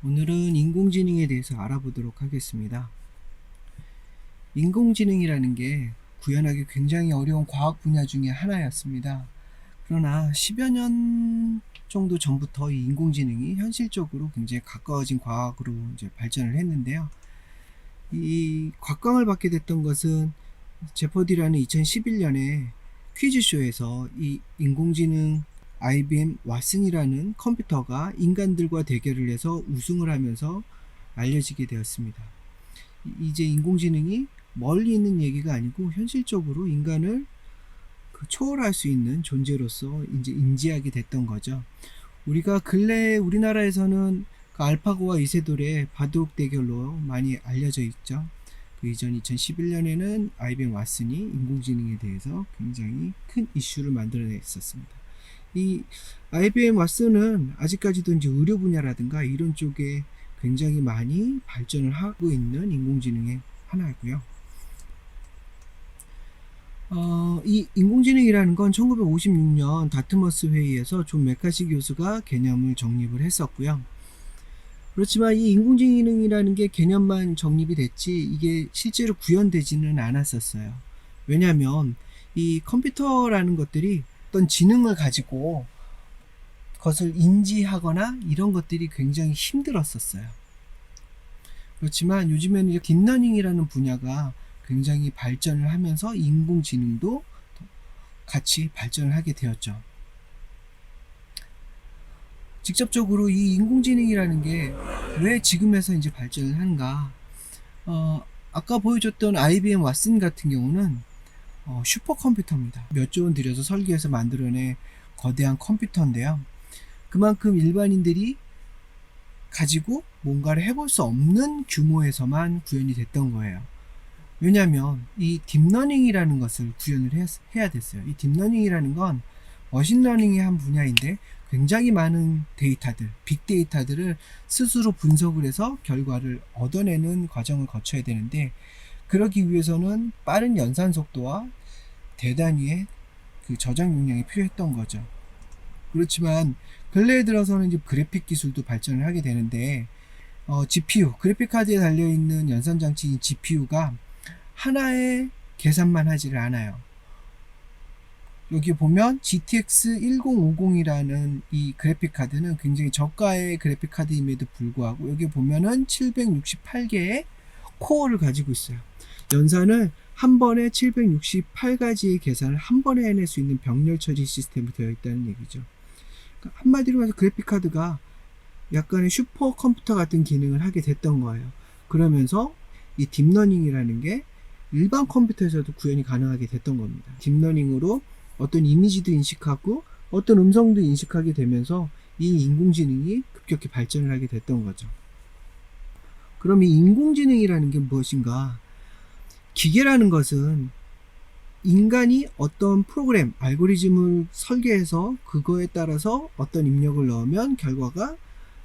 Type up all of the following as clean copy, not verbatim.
오늘은 인공지능에 대해서 알아보도록 하겠습니다. 인공지능이라는 게 구현하기 굉장히 어려운 과학 분야 중에 하나였습니다. 그러나 10여 년 정도 전부터 이 인공지능이 현실적으로 굉장히 가까워진 과학으로 이제 발전을 했는데요. 이 곽광을 받게 됐던 것은 제퍼디라는 2011년에 퀴즈쇼에서 이 인공지능 IBM 왓슨이라는 컴퓨터가 인간들과 대결을 해서 우승을 하면서 알려지게 되었습니다. 이제 인공지능이 멀리 있는 얘기가 아니고 현실적으로 인간을 초월할 수 있는 존재로서 이제 인지하게 됐던 거죠. 우리가 근래 우리나라에서는 그 알파고와 이세돌의 바둑 대결로 많이 알려져 있죠. 그 이전 2011년에는 IBM 왓슨이 인공지능에 대해서 굉장히 큰 이슈를 만들어냈었습니다. 이 IBM 왓슨은 아직까지도 이제 의료 분야라든가 이런 쪽에 굉장히 많이 발전을 하고 있는 인공지능의 하나고요. 이 인공지능이라는 건 1956년 다트머스 회의에서 존 맥카시 교수가 개념을 정립을 했었고요. 그렇지만 이 인공지능이라는 게 개념만 정립이 됐지 이게 실제로 구현되지는 않았었어요. 왜냐하면 이 컴퓨터라는 것들이 어떤 지능을 가지고 그것을 인지하거나 이런 것들이 굉장히 힘들었었어요. 그렇지만 요즘에는 이제 딥러닝이라는 분야가 굉장히 발전을 하면서 인공지능도 같이 발전을 하게 되었죠. 직접적으로 이 인공지능이라는 게 왜 지금에서 이제 발전을 하는가? 아까 보여줬던 IBM 왓슨 같은 경우는 슈퍼컴퓨터입니다. 몇 조 원 들여서 설계해서 만들어낸 거대한 컴퓨터인데요. 그만큼 일반인들이 가지고 뭔가를 해볼 수 없는 규모에서만 구현이 됐던 거예요. 왜냐하면 이 딥러닝이라는 것을 구현을 해야 됐어요. 이 딥러닝이라는 건 머신러닝의 한 분야인데 굉장히 많은 데이터들, 빅데이터들을 스스로 분석을 해서 결과를 얻어내는 과정을 거쳐야 되는데 그러기 위해서는 빠른 연산 속도와 대단위의 그 저장 용량이 필요했던 거죠. 그렇지만 근래에 들어서는 이제 그래픽 기술도 발전을 하게 되는데 GPU, 그래픽 카드에 달려있는 연산 장치인 GPU가 하나의 계산만 하지를 않아요. 여기 보면 GTX 1050이라는 이 그래픽 카드는 굉장히 저가의 그래픽 카드임에도 불구하고 여기 보면은 768개의 코어를 가지고 있어요. 연산을 한 번에 768가지의 계산을 한 번에 해낼 수 있는 병렬 처리 시스템이 되어 있다는 얘기죠. 그러니까 한마디로 해서 그래픽 카드가 약간의 슈퍼컴퓨터 같은 기능을 하게 됐던 거예요. 그러면서 이 딥러닝이라는 게 일반 컴퓨터에서도 구현이 가능하게 됐던 겁니다. 딥러닝으로 어떤 이미지도 인식하고 어떤 음성도 인식하게 되면서 이 인공지능이 급격히 발전을 하게 됐던 거죠. 그럼 이 인공지능이라는 게 무엇인가? 기계라는 것은 인간이 어떤 프로그램, 알고리즘을 설계해서 그거에 따라서 어떤 입력을 넣으면 결과가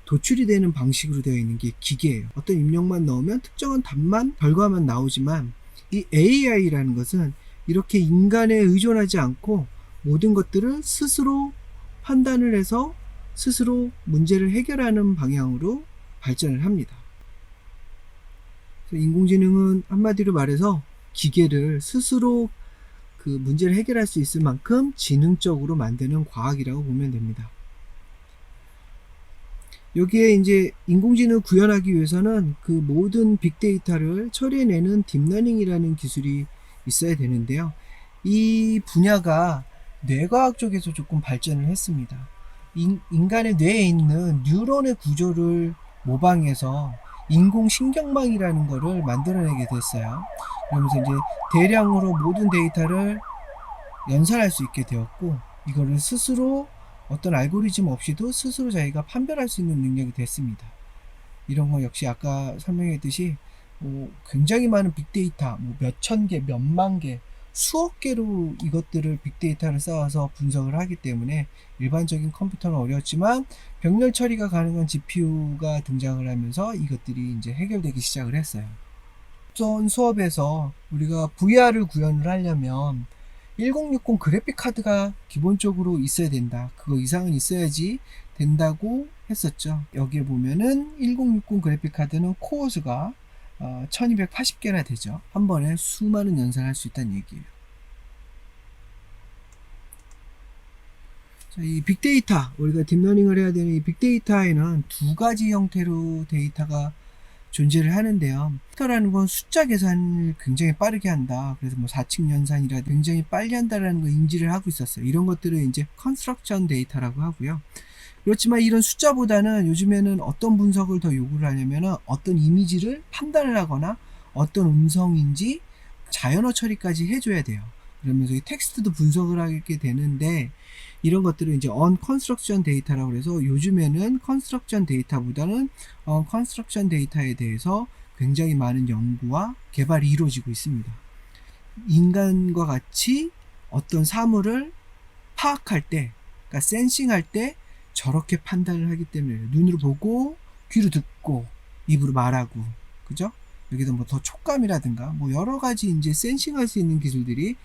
도출이 되는 방식으로 되어 있는 게 기계예요. 어떤 입력만 넣으면 특정한 답만, 결과만 나오지만 이 AI라는 것은 이렇게 인간에 의존하지 않고 모든 것들을 스스로 판단을 해서 스스로 문제를 해결하는 방향으로 발전을 합니다. 인공지능은 한마디로 말해서 기계를 스스로 그 문제를 해결할 수 있을 만큼 지능적으로 만드는 과학이라고 보면 됩니다. 여기에 이제 인공지능을 구현하기 위해서는 그 모든 빅데이터를 처리해내는 딥러닝이라는 기술이 있어야 되는데요. 이 분야가 뇌과학 쪽에서 조금 발전을 했습니다. 인간의 뇌에 있는 뉴런의 구조를 모방해서 인공신경망이라는 거를 만들어내게 됐어요. 그러면서 이제 대량으로 모든 데이터를 연산할 수 있게 되었고 이거를 스스로 어떤 알고리즘 없이도 스스로 자기가 판별할 수 있는 능력이 됐습니다. 이런 거 역시 아까 설명했듯이 굉장히 많은 빅데이터, 몇천 개, 몇만 개, 수억 개로 이것들을 빅데이터를 쌓아서 분석을 하기 때문에 일반적인 컴퓨터는 어려웠지만 병렬 처리가 가능한 GPU가 등장을 하면서 이것들이 이제 해결되기 시작을 했어요. 전 수업에서 우리가 VR을 구현을 하려면 1060 그래픽 카드가 기본적으로 있어야 된다. 그거 이상은 있어야지 된다고 했었죠. 여기에 보면은 1060 그래픽 카드는 코어수가 1280개나 되죠. 한 번에 수많은 연산할 수 있다는 얘기예요. 자, 이 빅데이터, 우리가 딥러닝을 해야 되는 이 빅데이터에는 두 가지 형태로 데이터가 존재를 하는데요. 벡터라는 건 숫자 계산을 굉장히 빠르게 한다. 그래서 뭐 4층 연산이라 굉장히 빨리 한다라는 거 인지를 하고 있었어요. 이런 것들을 이제 컨스트럭션 데이터라고 하고요. 그렇지만 이런 숫자보다는 요즘에는 어떤 분석을 더 요구를 하냐면은 어떤 이미지를 판단을 하거나 어떤 음성인지 자연어 처리까지 해줘야 돼요. 그러면서 이 텍스트도 분석을 하게 되는데 이런 것들을 이제 언컨스트럭션 데이터라고 해서 요즘에는 컨스트럭션 데이터보다는 컨스트럭션 데이터에 대해서 굉장히 많은 연구와 개발이 이루어지고 있습니다. 인간과 같이 어떤 사물을 파악할 때, 그러니까 센싱할 때 저렇게 판단을 하기 때문에 눈으로 보고 귀로 듣고 입으로 말하고, 그죠? 여기서 뭐 더 촉감이라든가 뭐 여러 가지 이제 센싱할 수 있는 기술들이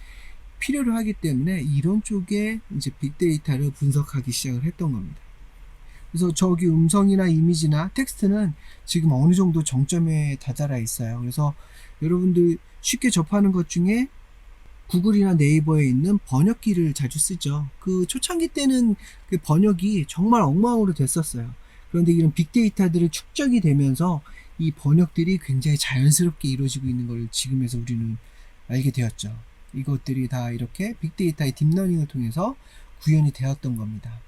필요로 하기 때문에 이런 쪽에 이제 빅데이터를 분석하기 시작을 했던 겁니다. 그래서 저기 음성이나 이미지나 텍스트는 지금 어느 정도 정점에 다다라 있어요. 그래서 여러분들 쉽게 접하는 것 중에 구글이나 네이버에 있는 번역기를 자주 쓰죠. 그 초창기 때는 그 번역이 정말 엉망으로 됐었어요. 그런데 이런 빅데이터들이 축적이 되면서 이 번역들이 굉장히 자연스럽게 이루어지고 있는 걸 지금에서 우리는 알게 되었죠. 이것들이 다 이렇게 빅데이터의 딥러닝을 통해서 구현이 되었던 겁니다.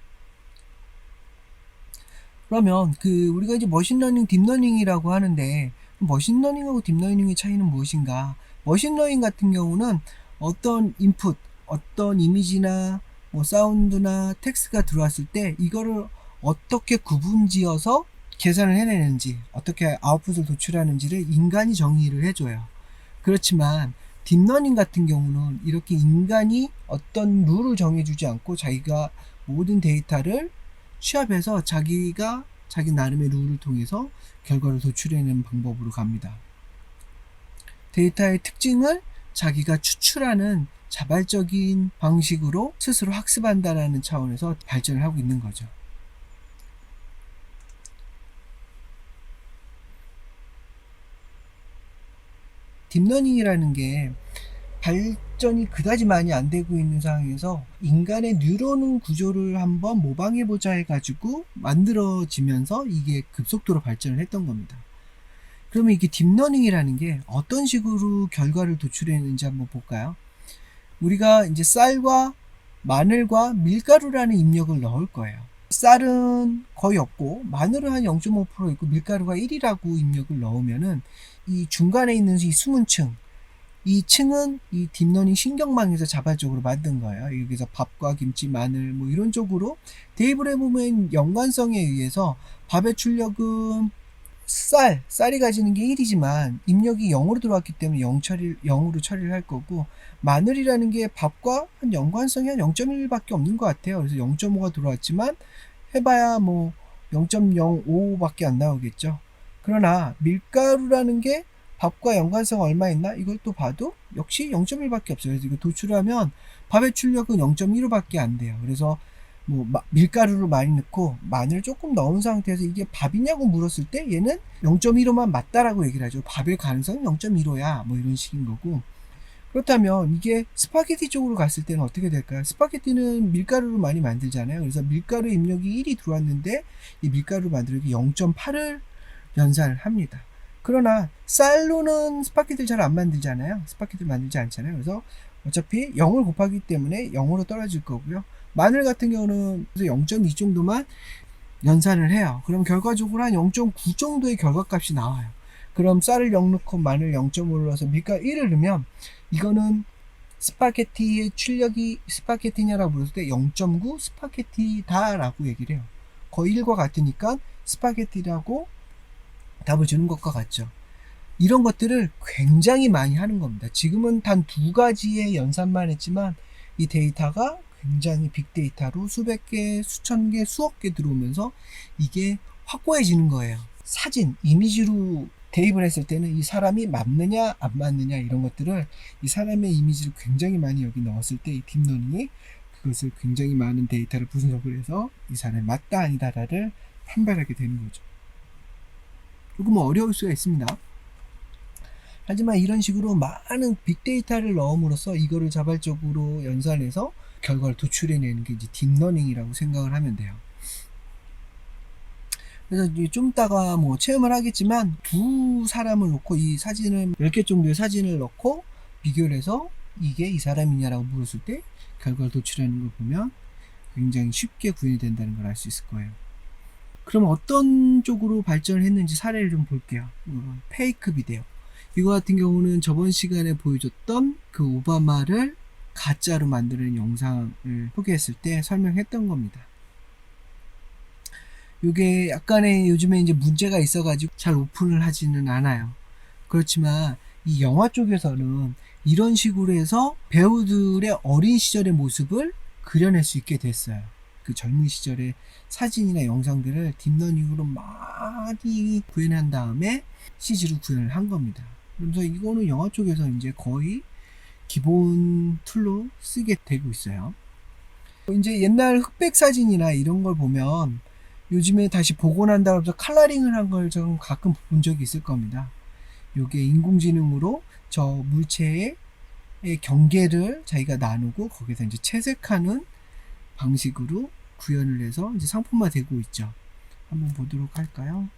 그러면 우리가 이제 머신러닝, 딥러닝이라고 하는데 머신러닝하고 딥러닝의 차이는 무엇인가? 머신러닝 같은 경우는 어떤 인풋, 어떤 이미지나 뭐 사운드나 텍스트가 들어왔을 때 이거를 어떻게 구분지어서 계산을 해내는지, 어떻게 아웃풋을 도출하는지를 인간이 정의를 해줘요. 그렇지만 딥러닝 같은 경우는 이렇게 인간이 어떤 룰을 정해주지 않고 자기가 모든 데이터를 취합해서 자기가 자기 나름의 룰을 통해서 결과를 도출해내는 방법으로 갑니다. 데이터의 특징을 자기가 추출하는 자발적인 방식으로 스스로 학습한다는 차원에서 발전을 하고 있는 거죠. 딥러닝이라는 게 발전이 그다지 많이 안 되고 있는 상황에서 인간의 뉴런 구조를 한번 모방해보자 해가지고 만들어지면서 이게 급속도로 발전을 했던 겁니다. 그러면 이게 딥러닝이라는 게 어떤 식으로 결과를 도출했는지 한번 볼까요? 우리가 이제 쌀과 마늘과 밀가루라는 입력을 넣을 거예요. 쌀은 거의 없고 마늘은 한 0.5% 있고 밀가루가 1이라고 입력을 넣으면은 이 중간에 있는 이 숨은층, 이 층은 이 딥러닝 신경망에서 자발적으로 만든 거예요. 여기서 밥과 김치, 마늘 뭐 이런 쪽으로 테이블에 보면 연관성에 의해서 밥의 출력은 쌀이 가지는 게 1이지만 입력이 0으로 들어왔기 때문에 0으로 처리를 할 거고, 마늘이라는 게 밥과 한 연관성이 한 0.1밖에 없는 것 같아요. 그래서 0.5가 들어왔지만 해봐야 뭐 0.05밖에 안 나오겠죠. 그러나 밀가루라는 게 밥과 연관성 얼마 있나? 이걸 또 봐도 역시 0.1밖에 없어요. 그래서 이거 도출하면 밥의 출력은 0.15밖에 안 돼요. 그래서 뭐 밀가루를 많이 넣고 마늘 조금 넣은 상태에서 이게 밥이냐고 물었을 때 얘는 0.15만 맞다라고 얘기를 하죠. 밥의 가능성은 0.15야 뭐 이런 식인 거고, 그렇다면 이게 스파게티 쪽으로 갔을 때는 어떻게 될까요? 스파게티는 밀가루를 많이 만들잖아요. 그래서 밀가루 입력이 1이 들어왔는데 이 밀가루 만들기 0.8을 연산을 합니다. 그러나 쌀로는 스파게티를 잘 안 만들잖아요. 스파게티를 만들지 않잖아요. 그래서 어차피 0을 곱하기 때문에 0으로 떨어질 거고요. 마늘 같은 경우는 0.2 정도만 연산을 해요. 그럼 결과적으로 한 0.9 정도의 결과값이 나와요. 그럼 쌀을 0 넣고 마늘 0.5를 넣어서 밀가루 1을 넣으면 이거는 스파게티의 출력이 스파게티냐라고 물었을 때 0.9 스파게티다 라고 얘기를 해요. 거의 1과 같으니까 스파게티라고 답을 주는 것과 같죠. 이런 것들을 굉장히 많이 하는 겁니다. 지금은 단 2가지의 연산만 했지만 이 데이터가 굉장히 빅데이터로 수백 개, 수천 개, 수억 개 들어오면서 이게 확고해지는 거예요. 사진, 이미지로 대입을 했을 때는 이 사람이 맞느냐 안 맞느냐 이런 것들을 이 사람의 이미지를 굉장히 많이 여기 넣었을 때 이 딥러닝이 그것을 굉장히 많은 데이터를 분석을 해서 이 사람이 맞다 아니다를 판별하게 되는 거죠. 조금 어려울 수가 있습니다. 하지만 이런 식으로 많은 빅데이터를 넣음으로써 이거를 자발적으로 연산해서 결과를 도출해내는 게 이제 딥러닝이라고 생각을 하면 돼요. 그래서 좀 이따가 뭐 체험을 하겠지만 두 사람을 놓고 이 사진을 10개 정도의 사진을 넣고 비교를 해서 이게 이 사람이냐라고 물었을 때 결과를 도출하는 걸 보면 굉장히 쉽게 구현이 된다는 걸 알 수 있을 거예요. 그럼 어떤 쪽으로 발전을 했는지 사례를 좀 볼게요. 페이크 비디오. 이거 같은 경우는 저번 시간에 보여줬던 그 오바마를 가짜로 만드는 영상을 소개했을 때 설명했던 겁니다. 이게 약간의 요즘에 이제 문제가 있어가지고 잘 오픈을 하지는 않아요. 그렇지만 이 영화 쪽에서는 이런 식으로 해서 배우들의 어린 시절의 모습을 그려낼 수 있게 됐어요. 그 젊은 시절의 사진이나 영상들을 딥러닝으로 많이 구현한 다음에 CG로 구현을 한 겁니다. 그래서 이거는 영화 쪽에서 이제 거의 기본 툴로 쓰게 되고 있어요. 이제 옛날 흑백 사진이나 이런 걸 보면 요즘에 다시 복원한다고 해서 컬러링을 한 걸 좀 가끔 본 적이 있을 겁니다. 요게 인공지능으로 저 물체의 경계를 자기가 나누고 거기서 이제 채색하는 방식으로 구현을 해서 이제 상품화 되고 있죠. 한번 보도록 할까요?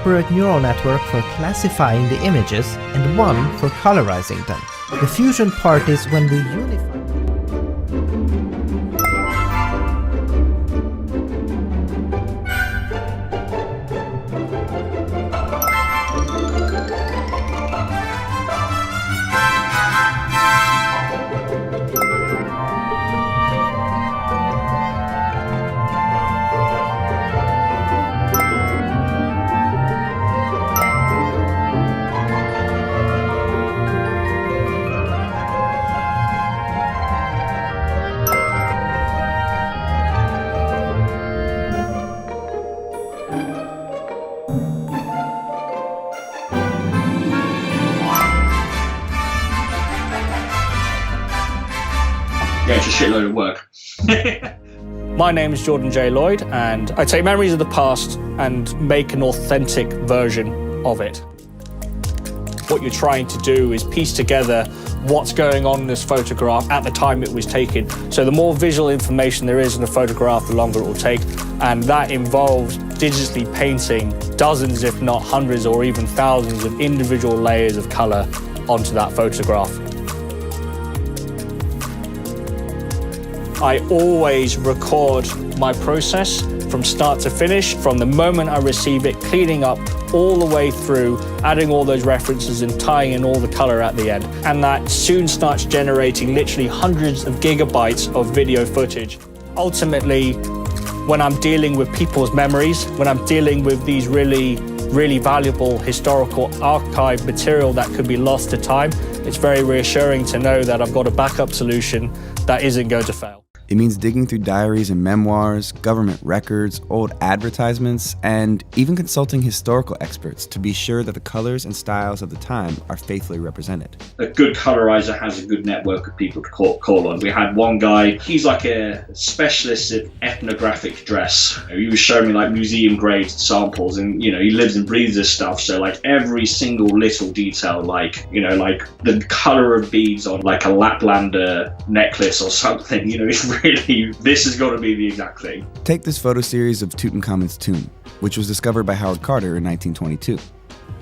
separate neural network for classifying the images and one for colorizing them. The fusion part is when we unify. Yeah, it's a shitload of work. My name is Jordan J. Lloyd, and I take memories of the past and make an authentic version of it. What you're trying to do is piece together what's going on in this photograph at the time it was taken. So the more visual information there is in a photograph, the longer it will take. And that involves digitally painting dozens, if not hundreds or even thousands of individual layers of color onto that photograph. I always record my process from start to finish, from the moment I receive it, cleaning up all the way through, adding all those references and tying in all the color at the end. And that soon starts generating literally hundreds of gigabytes of video footage. Ultimately, when I'm dealing with people's memories, when I'm dealing with these really valuable historical archive material that could be lost to time, it's very reassuring to know that I've got a backup solution that isn't going to fail. It means digging through diaries and memoirs, government records, old advertisements, and even consulting historical experts to be sure that the colors and styles of the time are faithfully represented. A good colorizer has a good network of people to call on. We had one guy, he's like a specialist in ethnographic dress. He was showing me like museum grade samples, and he lives and breathes this stuff. So like every single little detail, like like the color of beads on like a Laplander necklace or something, it's really, this has got to be the exact thing. Take this photo series of Tutankhamun's tomb, which was discovered by Howard Carter in 1922.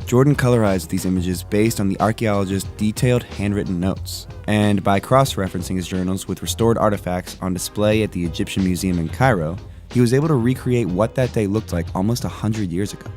Jordan colorized these images based on the archaeologist's detailed handwritten notes, and by cross-referencing his journals with restored artifacts on display at the Egyptian Museum in Cairo, he was able to recreate what that day looked like almost 100 years ago.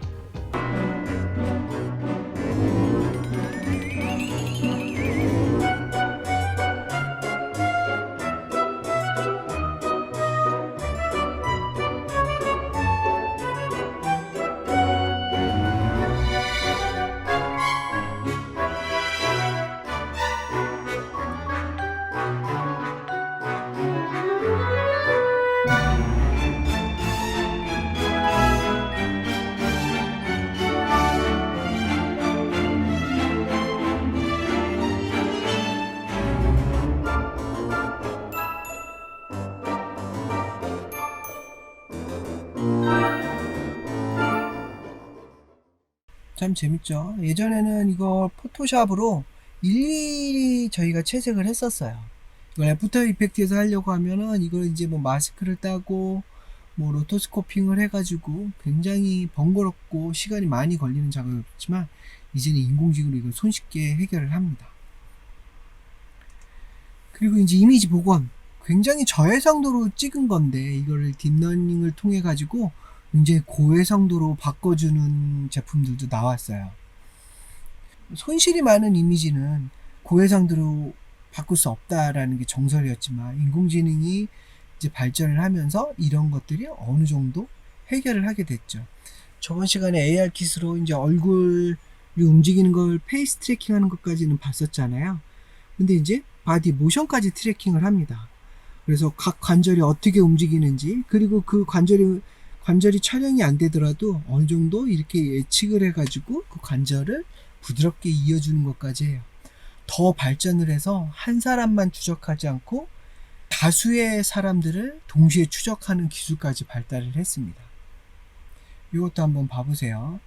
참 재밌죠. 예전에는 이거 포토샵으로 일일이 저희가 채색을 했었어요. 이걸 애프터 이펙트에서 하려고 하면은 이걸 이제 뭐 마스크를 따고 뭐 로토스코핑을 해가지고 굉장히 번거롭고 시간이 많이 걸리는 작업이었지만 이제는 인공지능으로 이걸 손쉽게 해결을 합니다. 그리고 이제 이미지 복원, 굉장히 저해상도로 찍은 건데 이거를 딥러닝을 통해 가지고 굉장히 고해상도로 바꿔주는 제품들도 나왔어요. 손실이 많은 이미지는 고해상도로 바꿀 수 없다라는 게 정설이었지만 인공지능이 이제 발전을 하면서 이런 것들이 어느 정도 해결을 하게 됐죠. 저번 시간에 AR 킷으로 이제 얼굴이 움직이는 걸 페이스 트래킹 하는 것까지는 봤었잖아요. 근데 이제 바디 모션까지 트래킹을 합니다. 그래서 각 관절이 어떻게 움직이는지, 그리고 그 관절이 촬영이 안 되더라도 어느 정도 이렇게 예측을 해가지고 그 관절을 부드럽게 이어주는 것까지 해요. 더 발전을 해서 한 사람만 추적하지 않고 다수의 사람들을 동시에 추적하는 기술까지 발달을 했습니다. 이것도 한번 봐보세요.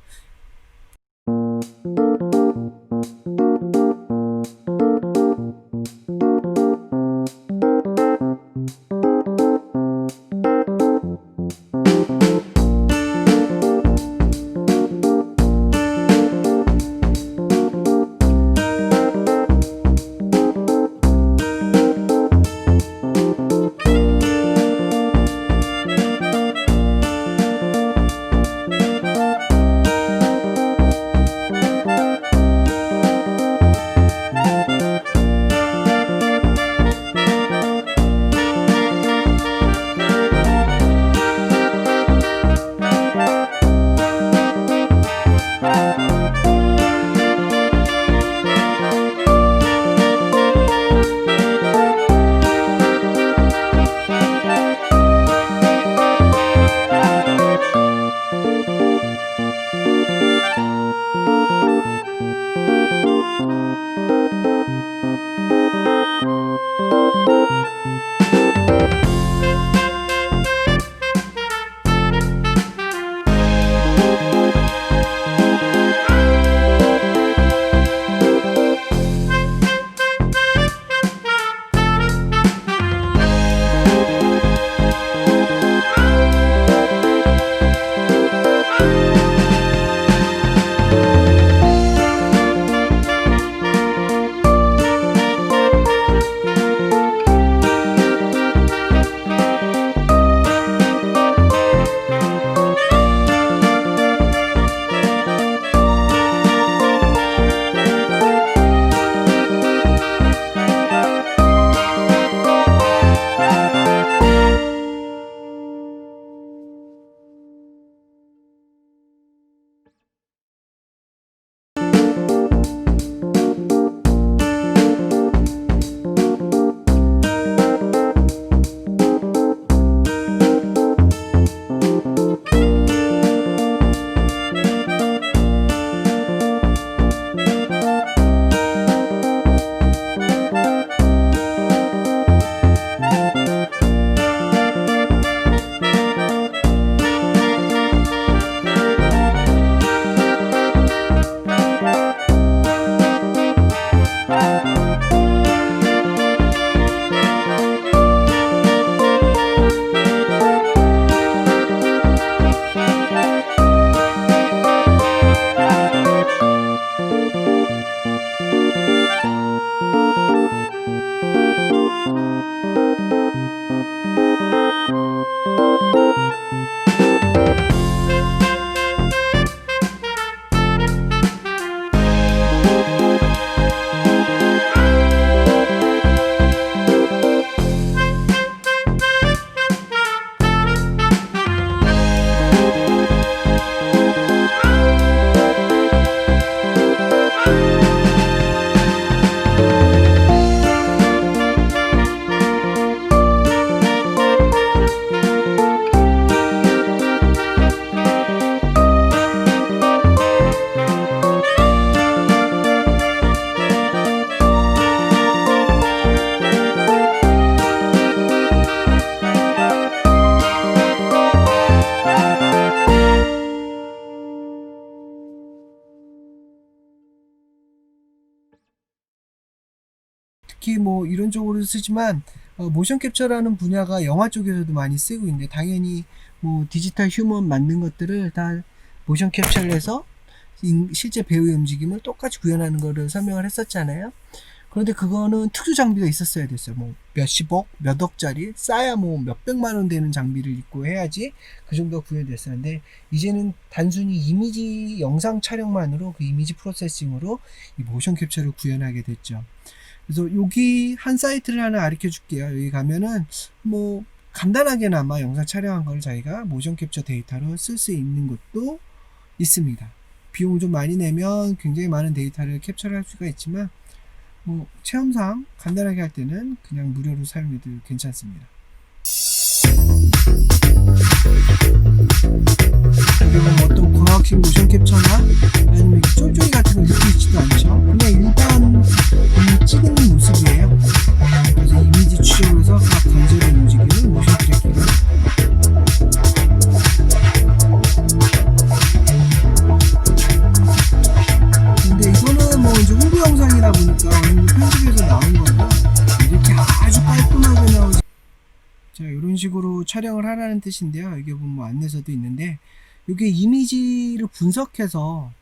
특히 뭐 이런 쪽으로 쓰지만 모션 캡처라는 분야가 영화 쪽에서도 많이 쓰고 있는데, 당연히 뭐 디지털 휴먼 만든 것들을 다 모션 캡처를 해서 실제 배우의 움직임을 똑같이 구현하는 거를 설명을 했었잖아요. 그런데 그거는 특수 장비가 있었어야 됐어요. 뭐 몇십억, 몇 억짜리, 싸야 뭐 몇백만 원 되는 장비를 입고 해야지 그 정도가 구현됐었는데, 이제는 단순히 이미지 영상 촬영만으로 그 이미지 프로세싱으로 이 모션 캡처를 구현하게 됐죠. 그래서 여기 한 사이트를 하나 가르쳐 줄게요. 여기 가면은 뭐 간단하게나마 영상 촬영한 걸 자기가 모션 캡처 데이터로 쓸 수 있는 것도 있습니다. 비용 좀 많이 내면 굉장히 많은 데이터를 캡처를 할 수가 있지만, 뭐 체험상 간단하게 할 때는 그냥 무료로 사용해도 괜찮습니다. 그리고 뭐 어떤 광학식 모션 캡처나 아니면 이렇게 쫄쫄이 같은 걸 느끼지도 않죠. 그냥 일반 찍은 모습이에요. 그래서 이미지 추적을 해서 각 관절의 움직임을 모션 트래킹을 근데 이거는 뭐 이제 홍보 영상이다 보니까 어느 정도 편집해서 나온 거고, 이렇게 아주 깔끔하게 나오지. 자, 이런 식으로 촬영을 하라는 뜻인데요. 이게 보면 뭐 안내서도 있는데, 이게 이미지를 분석해서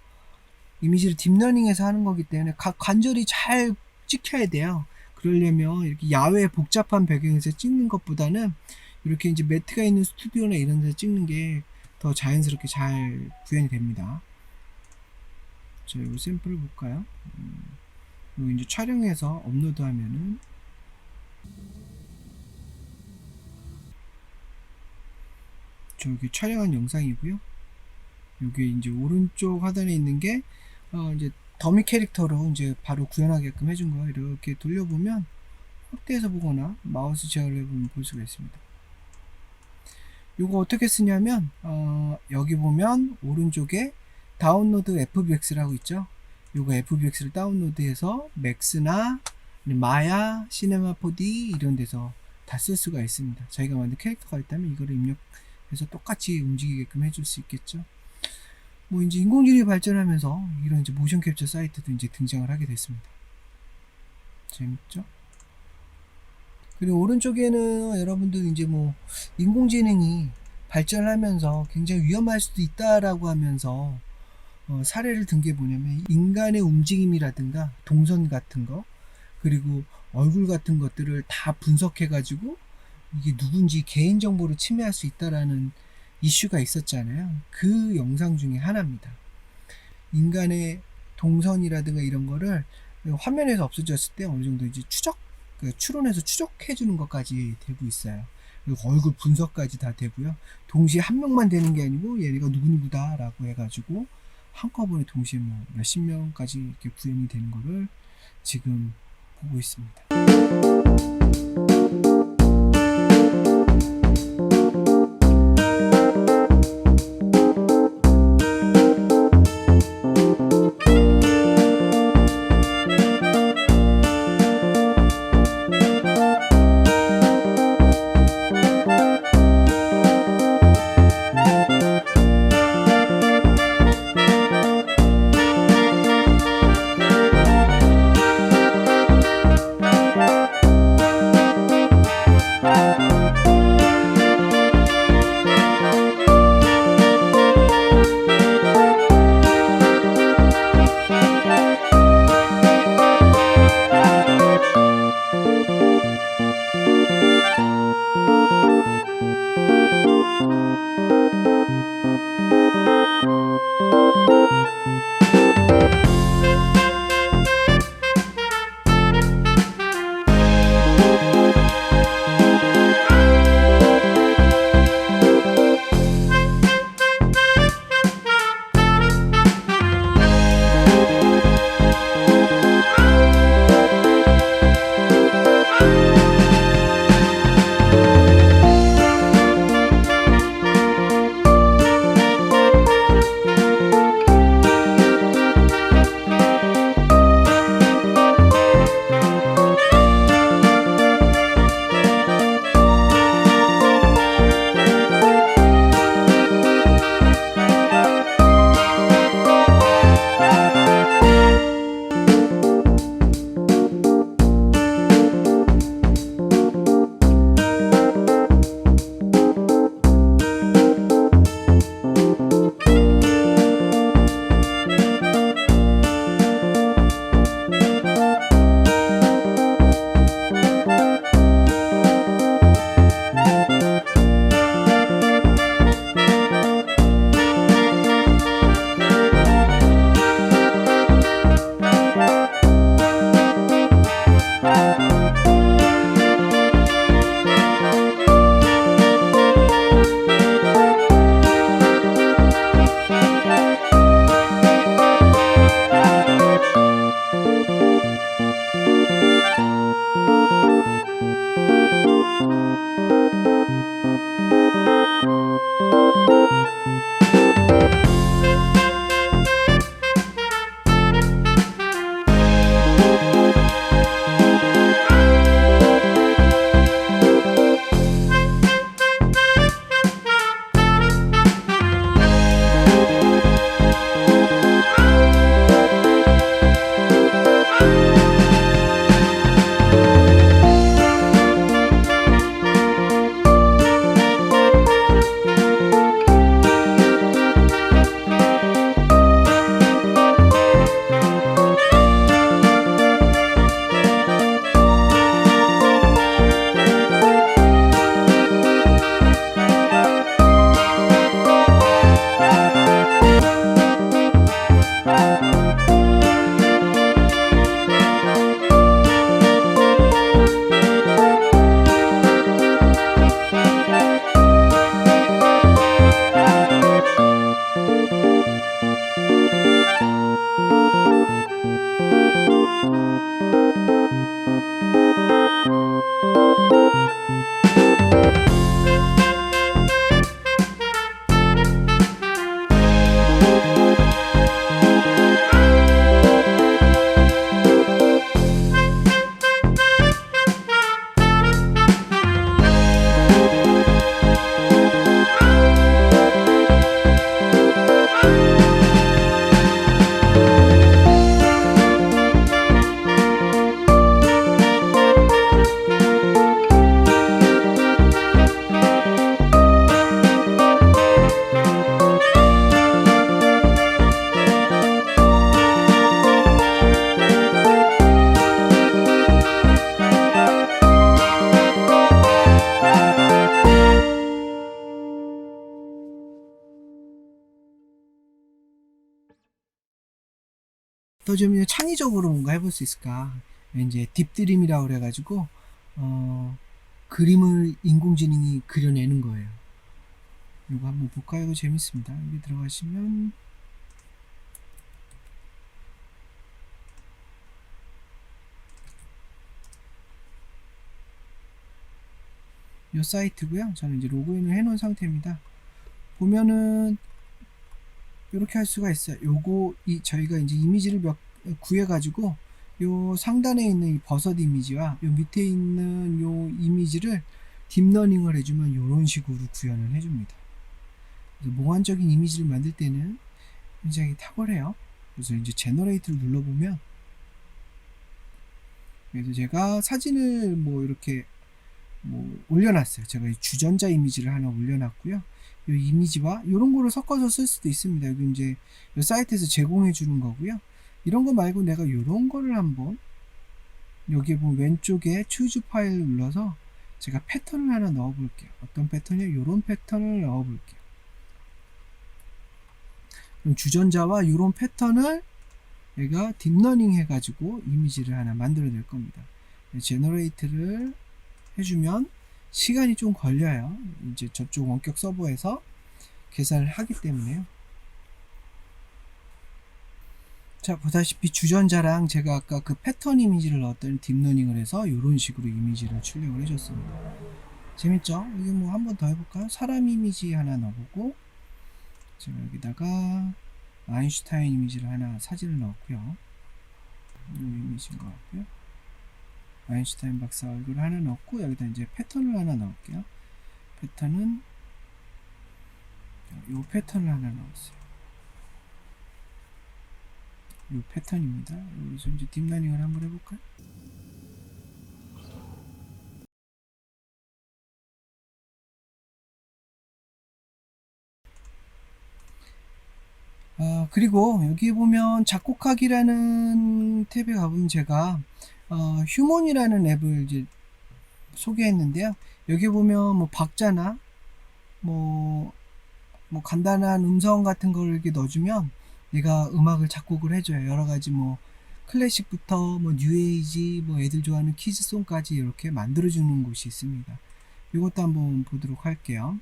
이미지를 딥러닝해서 하는 거기 때문에 각 관절이 잘 찍혀야 돼요. 그러려면 이렇게 야외 복잡한 배경에서 찍는 것보다는 이렇게 이제 매트가 있는 스튜디오나 이런 데서 찍는 게 더 자연스럽게 잘 구현이 됩니다. 자, 이 샘플을 볼까요? 이거 이제 촬영해서 업로드 하면은 저기 촬영한 영상이고요. 여기 이제 오른쪽 하단에 있는 게 이제 더미 캐릭터로 이제 바로 구현하게끔 해준 거. 이렇게 돌려보면 확대해서 보거나 마우스 제어를 해보면 볼 수가 있습니다. 이거 어떻게 쓰냐면 여기 보면 오른쪽에 다운로드 FBX라고 있죠. 요거 FBX를 다운로드해서 맥스나 마야, 시네마 4D 이런 데서 다 쓸 수가 있습니다. 자기가 만든 캐릭터가 있다면 이거를 입력해서 똑같이 움직이게끔 해줄 수 있겠죠. 뭐 이제 인공지능이 발전하면서 이런 이제 모션 캡처 사이트도 이제 등장을 하게 됐습니다. 재밌죠? 그리고 오른쪽에는 여러분들 이제 뭐 인공지능이 발전하면서 굉장히 위험할 수도 있다라고 하면서 사례를 든 게 뭐냐면, 인간의 움직임이라든가 동선 같은 거, 그리고 얼굴 같은 것들을 다 분석해 가지고 이게 누군지 개인정보를 침해할 수 있다라는 이슈가 있었잖아요. 그 영상 중에 하나입니다. 인간의 동선이라든가 이런 거를 화면에서 없어졌을 때 어느 정도 이제 추론해서 추적해 주는 것까지 되고 있어요. 그리고 얼굴 분석까지 다 되고요. 동시에 한 명만 되는 게 아니고 얘네가 누구누구다 라고 해가지고 한꺼번에 동시에 뭐 몇십 명까지 이렇게 구현이 되는 거를 지금 보고 있습니다. 더 좀 창의적으로 뭔가 해볼 수 있을까? 이제 딥드림이라고 그래가지고 그림을 인공지능이 그려내는 거예요. 이거 한번 볼까요? 이거 재밌습니다. 여기 들어가시면 이 사이트고요. 저는 이제 로그인을 해놓은 상태입니다. 보면은 이렇게 할 수가 있어요. 요거 저희가 이제 이미지를 구해가지고 요 상단에 있는 이 버섯 이미지와 요 밑에 있는 요 이미지를 딥러닝을 해주면 요런 식으로 구현을 해줍니다. 그래서 몽환적인 이미지를 만들 때는 굉장히 탁월해요. 그래서 이제 제너레이트를 눌러보면, 그래서 제가 사진을 뭐 이렇게 올려놨어요. 제가 주전자 이미지를 하나 올려놨고요. 이 이미지와 이런 거를 섞어서 쓸 수도 있습니다. 여기 이제 이 사이트에서 제공해 주는 거고요. 이런 거 말고 내가 이런 거를 한번 여기에 보면 왼쪽에 choose 파일을 눌러서 제가 패턴을 하나 넣어 볼게요. 어떤 패턴이요? 이런 패턴을 넣어 볼게요. 그럼 주전자와 이런 패턴을 얘가 딥러닝 해가지고 이미지를 하나 만들어낼 겁니다. 제너레이트를 해주면 시간이 좀 걸려요. 이제 저쪽 원격 서버에서 계산을 하기 때문에요. 자, 보다시피 주전자랑 제가 아까 그 패턴 이미지를 넣었더니 딥러닝을 해서 이런 식으로 이미지를 출력을 해줬습니다. 재밌죠? 이게 뭐 한 번 더 해볼까요? 사람 이미지 하나 넣어보고, 제가 여기다가 아인슈타인 이미지를 하나 사진을 넣었고요. 이 이미지인 것 같고요. 아인슈타인 박사 얼굴을 하나 넣고 여기다 이제 패턴을 하나 넣을게요. 패턴은 이 패턴을 하나 넣었어요. 이 패턴입니다. 여기서 이제 딥러닝을 한번 해볼까요? 그리고 여기 보면 작곡하기라는 탭에 가보면 제가 휴몬이라는 앱을 이제 소개했는데요. 여기 보면 뭐 박자나 뭐 간단한 음성 같은 걸 이렇게 넣어주면 얘가 음악을 작곡을 해줘요. 여러 가지 뭐 클래식부터 뭐 뉴에이지, 뭐 애들 좋아하는 키즈송까지 이렇게 만들어주는 곳이 있습니다. 이것도 한번 보도록 할게요.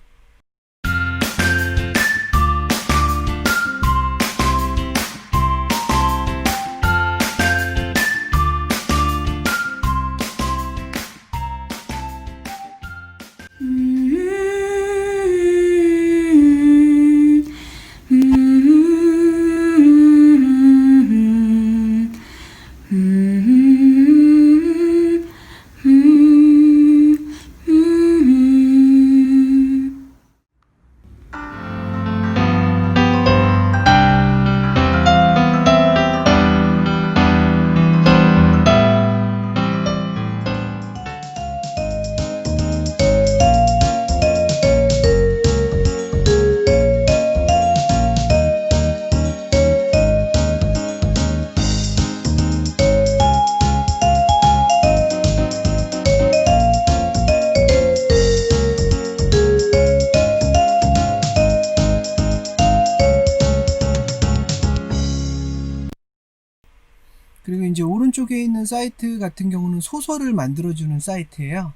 그리고 이제 오른쪽에 있는 사이트 같은 경우는 소설을 만들어주는 사이트예요.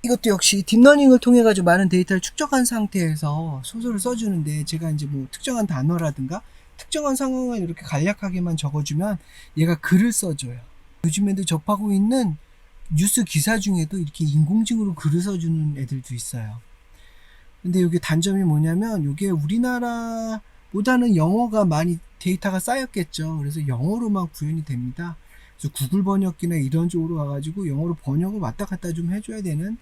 이것도 역시 딥러닝을 통해 가지고 많은 데이터를 축적한 상태에서 소설을 써주는데, 제가 이제 뭐 특정한 단어라든가 특정한 상황을 이렇게 간략하게만 적어주면 얘가 글을 써줘요. 요즘에도 접하고 있는 뉴스 기사 중에도 이렇게 인공지능으로 글을 써주는 애들도 있어요. 근데 이게 단점이 뭐냐면, 이게 우리나라보다는 영어가 많이 데이터가 쌓였겠죠. 그래서 영어로만 구현이 됩니다. 그래서 구글 번역기나 이런 쪽으로 와가지고 영어로 번역을 왔다 갔다 좀 해줘야 되는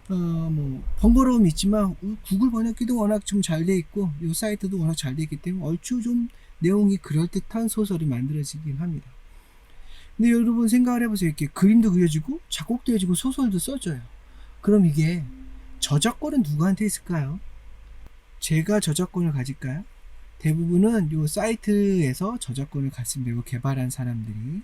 뭐 번거로움이 있지만, 구글 번역기도 워낙 좀 잘 돼 있고 이 사이트도 워낙 잘 돼 있기 때문에 얼추 좀 내용이 그럴듯한 소설이 만들어지긴 합니다. 근데 여러분 생각을 해보세요. 이렇게 그림도 그려지고 작곡도 해주고 소설도 써줘요. 그럼 이게 저작권은 누구한테 있을까요? 제가 저작권을 가질까요? 대부분은 이 사이트에서 저작권을 갖습니다. 이거 개발한 사람들이.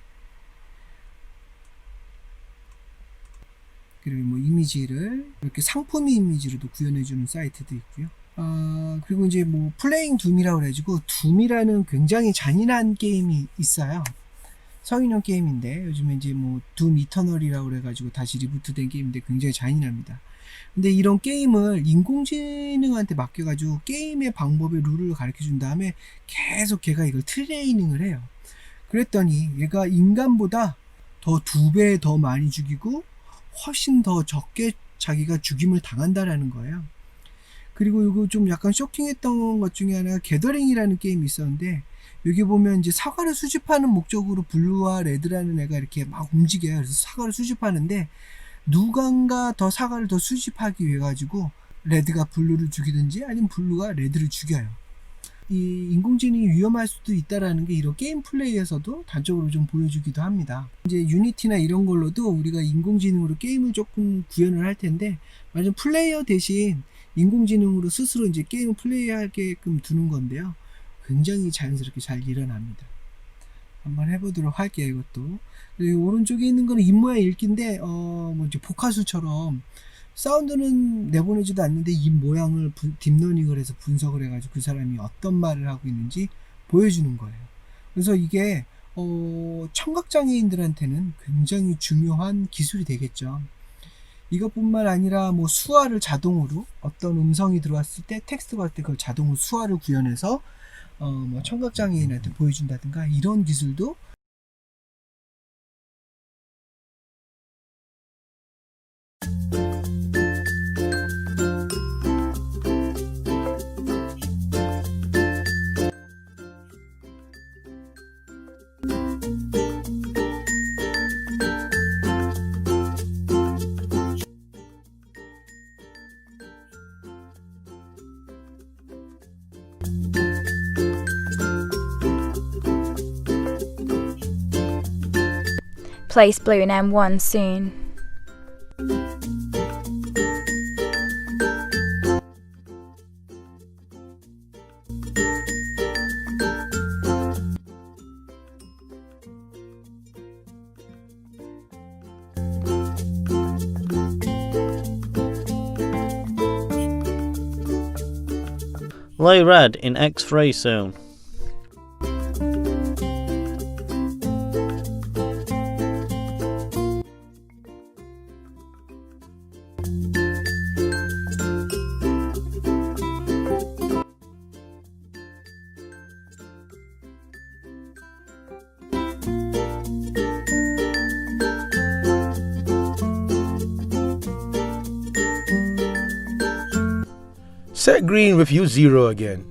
그리고 뭐 이미지를 이렇게 상품 이미지로도 구현해주는 사이트도 있고요. 그리고 이제 뭐 플레잉 둠이라고 해가지고 둠이라는 굉장히 잔인한 게임이 있어요. 성인용 게임인데 요즘에 이제 뭐 둠 이터널이라고 그래가지고 다시 리부트된 게임인데 굉장히 잔인합니다. 근데 이런 게임을 인공지능한테 맡겨가지고 게임의 방법의 룰을 가르쳐 준 다음에 계속 걔가 이걸 트레이닝을 해요. 그랬더니 얘가 인간보다 더 2배 더 많이 죽이고 훨씬 더 적게 자기가 죽임을 당한다라는 거예요. 그리고 이거 좀 약간 쇼킹했던 것 중에 하나가 게더링이라는 게임이 있었는데, 여기 보면 이제 사과를 수집하는 목적으로 블루와 레드라는 애가 이렇게 막 움직여요. 그래서 사과를 수집하는데 누군가 더 사과를 더 수집하기 위해 가지고 레드가 블루를 죽이든지 아니면 블루가 레드를 죽여요. 이 인공지능이 위험할 수도 있다라는 게 이런 게임 플레이에서도 단적으로 좀 보여주기도 합니다. 이제 유니티나 이런 걸로도 우리가 인공지능으로 게임을 조금 구현을 할 텐데, 만약 플레이어 대신 인공지능으로 스스로 이제 게임을 플레이하게끔 두는 건데요. 굉장히 자연스럽게 잘 일어납니다. 한번 해보도록 할게요, 이것도. 그리고 오른쪽에 있는 거는 입모양 읽기인데, 뭐 이제 복화수처럼 사운드는 내보내지도 않는데 입 모양을 딥러닝을 해서 분석을 해가지고 그 사람이 어떤 말을 하고 있는지 보여주는 거예요. 그래서 이게 청각장애인들한테는 굉장히 중요한 기술이 되겠죠. 이것뿐만 아니라 뭐 수화를 자동으로 어떤 음성이 들어왔을 때 텍스트가 올 때 그걸 자동으로 수화를 구현해서 뭐 청각장애인한테 보여준다든가 이런 기술도 Place Blue in M1 soon. Play Red in X3 soon. Set green with you 0 again.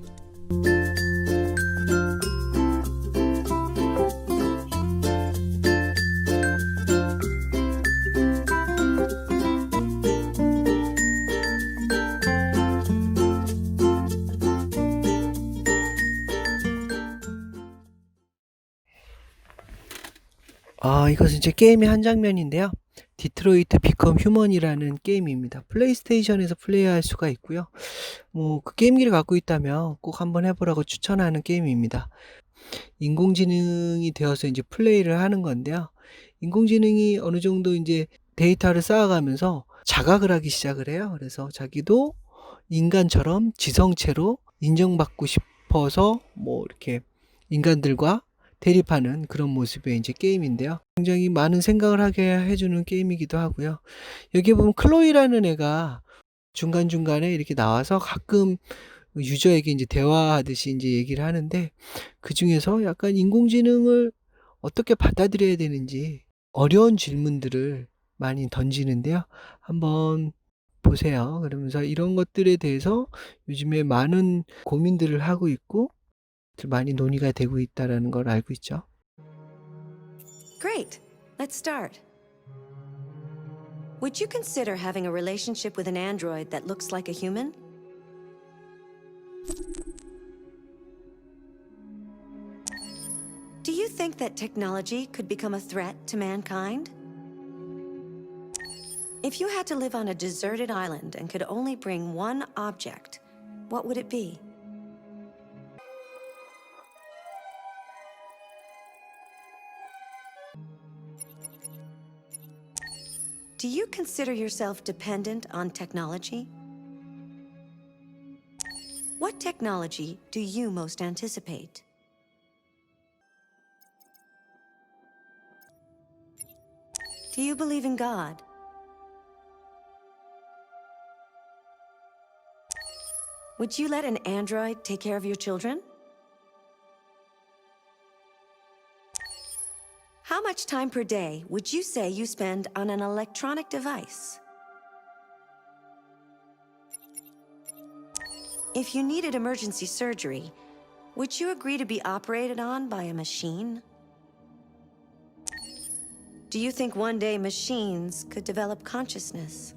이것은 이제 게임의 한 장면인데요. 디트로이트 비컴 휴먼이라는 게임입니다. 플레이스테이션에서 플레이할 수가 있고요. 뭐 그 게임기를 갖고 있다면 꼭 한번 해보라고 추천하는 게임입니다. 인공지능이 되어서 이제 플레이를 하는 건데요. 인공지능이 어느 정도 이제 데이터를 쌓아가면서 자각을 하기 시작을 해요. 그래서 자기도 인간처럼 지성체로 인정받고 싶어서 뭐 이렇게 인간들과 대립하는 그런 모습의 이제 게임인데요. 굉장히 많은 생각을 하게 해주는 게임이기도 하고요. 여기 보면 클로이라는 애가 중간중간에 이렇게 나와서 가끔 유저에게 이제 대화하듯이 이제 얘기를 하는데, 그 중에서 약간 인공지능을 어떻게 받아들여야 되는지 어려운 질문들을 많이 던지는데요. 한번 보세요. 그러면서 이런 것들에 대해서 요즘에 많은 고민들을 하고 있고 많이 논의가 되고 있다라는 걸 알고 있죠. Great. Let's start. Would you consider having a relationship with an android that looks like a human? Do you think that technology could become a threat to mankind? If you had to live on a deserted island and could only bring one object, what would it be? Do you consider yourself dependent on technology? What technology do you most anticipate? Do you believe in God? Would you let an android take care of your children? How much time per day would you say you spend on an electronic device? If you needed emergency surgery, would you agree to be operated on by a machine? Do you think one day machines could develop consciousness?